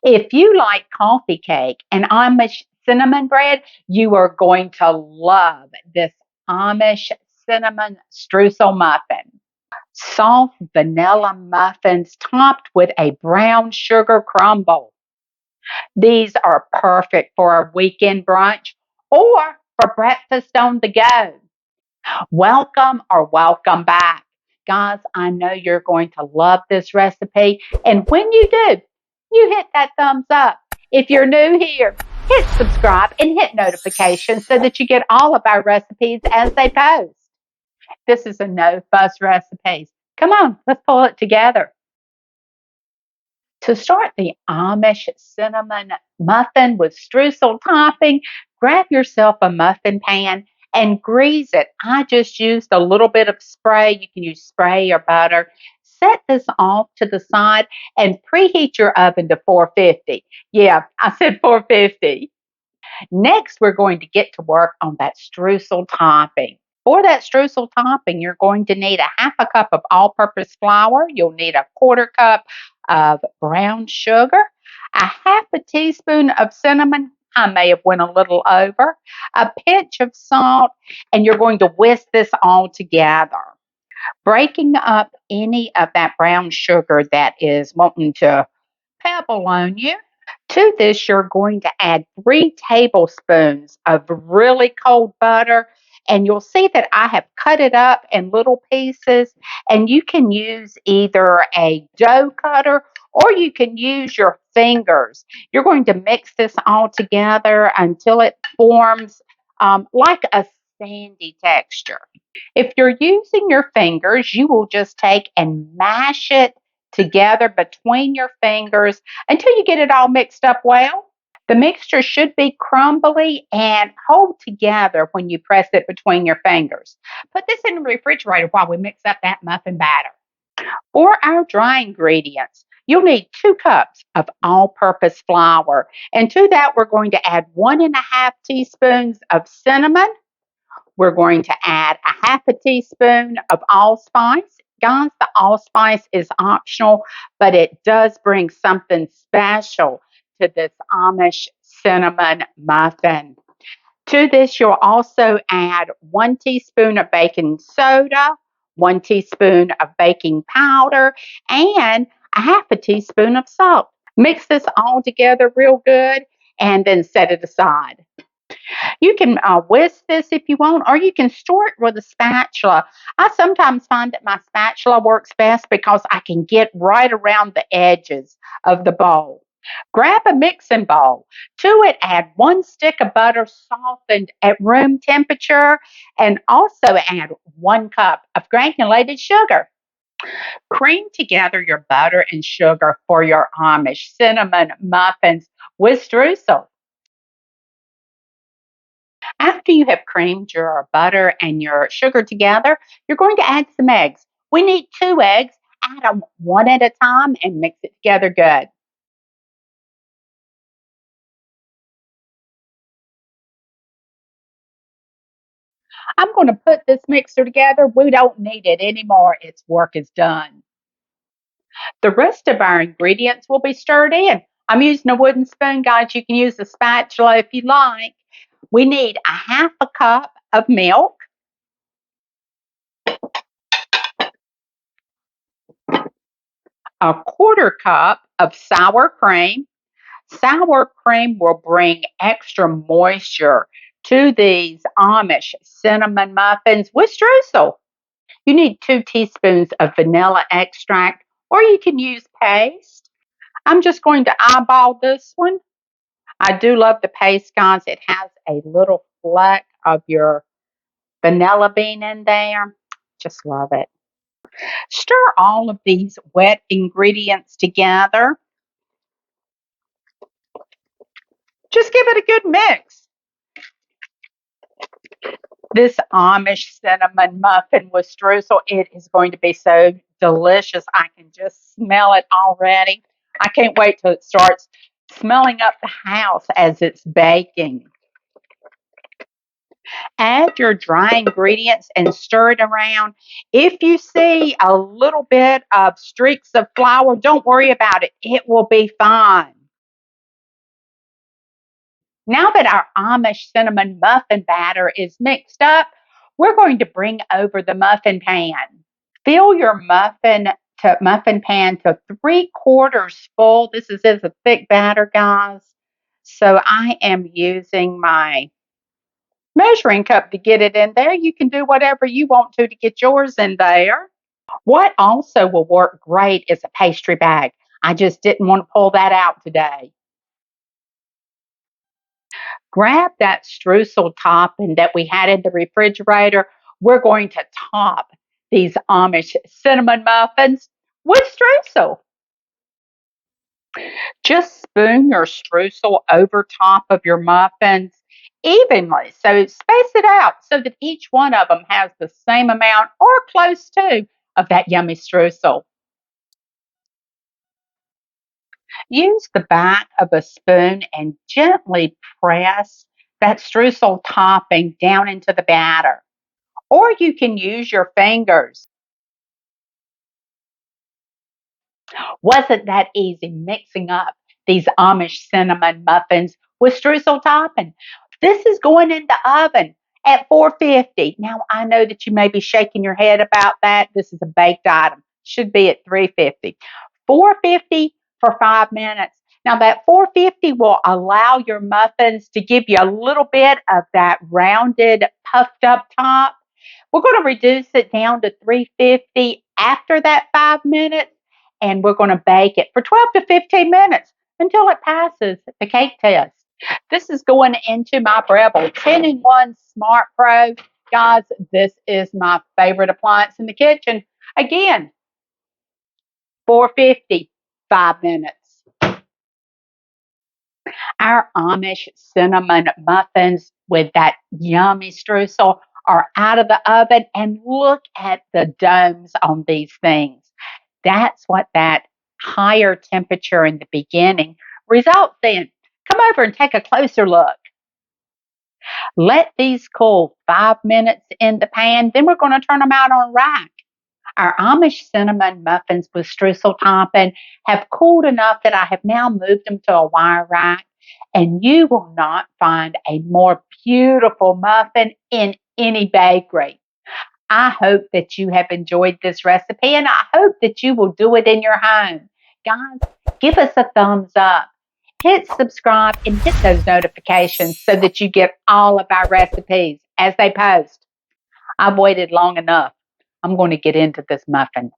If you like coffee cake and Amish cinnamon bread, you are going to love this Amish cinnamon streusel muffin. Soft vanilla muffins topped with a brown sugar crumble. These are perfect for a weekend brunch or for breakfast on the go. Welcome or welcome back. Guys, I know you're going to love this recipe. And when you do, you hit that thumbs up. If you're new here, hit subscribe and hit notifications so that you get all of our recipes as they post. This is a no fuss recipe. Come on, let's pull it together. To start the Amish cinnamon muffin with streusel topping, grab yourself a muffin pan and grease it. I just used a little bit of spray. You can use spray or butter. Set this off to the side and preheat your oven to 450. Yeah, I said 450. Next, we're going to get to work on that streusel topping. For that streusel topping, you're going to need a half a cup of all purpose flour. You'll need a quarter cup of brown sugar, a half a teaspoon of cinnamon. I may have went a little over, a pinch of salt, and you're going to whisk this all together. Breaking up any of that brown sugar that is wanting to pebble on you. To this, you're going to add 3 tablespoons of really cold butter. And you'll see that I have cut it up in little pieces. And you can use either a dough cutter or you can use your fingers. You're going to mix this all together until it forms like a sandy texture. If you're using your fingers, you will just take and mash it together between your fingers until you get it all mixed up well. The mixture should be crumbly and hold together when you press it between your fingers. Put this in the refrigerator while we mix up that muffin batter. For our dry ingredients, you'll need 2 cups of all purpose flour. And to that, we're going to add 1.5 teaspoons of cinnamon. We're going to add a half a teaspoon of allspice. Guys, the allspice is optional, but it does bring something special to this Amish cinnamon muffin. To this, you'll also add 1 teaspoon of baking soda, 1 teaspoon of baking powder, and a half a teaspoon of salt. Mix this all together real good and then set it aside. You can whisk this if you want, or you can store it with a spatula. I sometimes find that my spatula works best because I can get right around the edges of the bowl. Grab a mixing bowl. To it, add 1 stick of butter softened at room temperature and also add 1 cup of granulated sugar. Cream together your butter and sugar for your Amish cinnamon muffins with streusel. After you have creamed your butter and your sugar together, you're going to add some eggs. We need 2 eggs. Add them one at a time and mix it together good. I'm going to put this mixer together. We don't need it anymore. Its work is done. The rest of our ingredients will be stirred in. I'm using a wooden spoon, guys. You can use a spatula if you like. We need a half a cup of milk, a quarter cup of sour cream. Sour cream will bring extra moisture to these Amish cinnamon muffins with streusel. You need 2 teaspoons of vanilla extract, or you can use paste. I'm just going to eyeball this one. I do love the paste, guys. It has a little fleck of your vanilla bean in there. Just love it. Stir all of these wet ingredients together. Just give it a good mix. This Amish cinnamon muffin with streusel, it is going to be so delicious. I can just smell it already. I can't wait till it starts smelling up the house as it's baking. Add your dry ingredients and stir it around. If you see a little bit of streaks of flour, don't worry about it. It will be fine. Now that our Amish cinnamon muffin batter is mixed up, we're going to bring over the muffin pan. Fill your muffin pan to 3/4 full. This is a thick batter, guys. So I am using my measuring cup to get it in there. You can do whatever you want to get yours in there. What also will work great is a pastry bag. I just didn't want to pull that out today. Grab that streusel topping that we had in the refrigerator. We're going to top these Amish cinnamon muffins with streusel. Just spoon your streusel over top of your muffins evenly. So space it out so that each one of them has the same amount or close to of that yummy streusel. Use the back of a spoon and gently press that streusel topping down into the batter. Or you can use your fingers. Wasn't that easy mixing up these Amish cinnamon muffins with streusel topping? This is going in the oven at 450. Now, I know that you may be shaking your head about that. This is a baked item. Should be at 350. 450 for 5 minutes. Now, that 450 will allow your muffins to give you a little bit of that rounded, puffed up top. We're going to reduce it down to 350 after that 5 minutes, and we're going to bake it for 12 to 15 minutes until it passes the cake test. This is going into my Breville 10-in-1 Smart Pro. Guys, this is my favorite appliance in the kitchen. Again, 450, 5 minutes. Our Amish cinnamon muffins with that yummy streusel are out of the oven, and look at the domes on these things. That's what that higher temperature in the beginning results in. Come over and take a closer look. Let these cool 5 minutes in the pan, then we're going to turn them out on a rack. Our Amish cinnamon muffins with streusel topping have cooled enough that I have now moved them to a wire rack, and you will not find a more beautiful muffin in any bakery. I hope that you have enjoyed this recipe, and I hope that you will do it in your home. Guys, give us a thumbs up. Hit subscribe and hit those notifications so that you get all of our recipes as they post. I've waited long enough. I'm going to get into this muffin.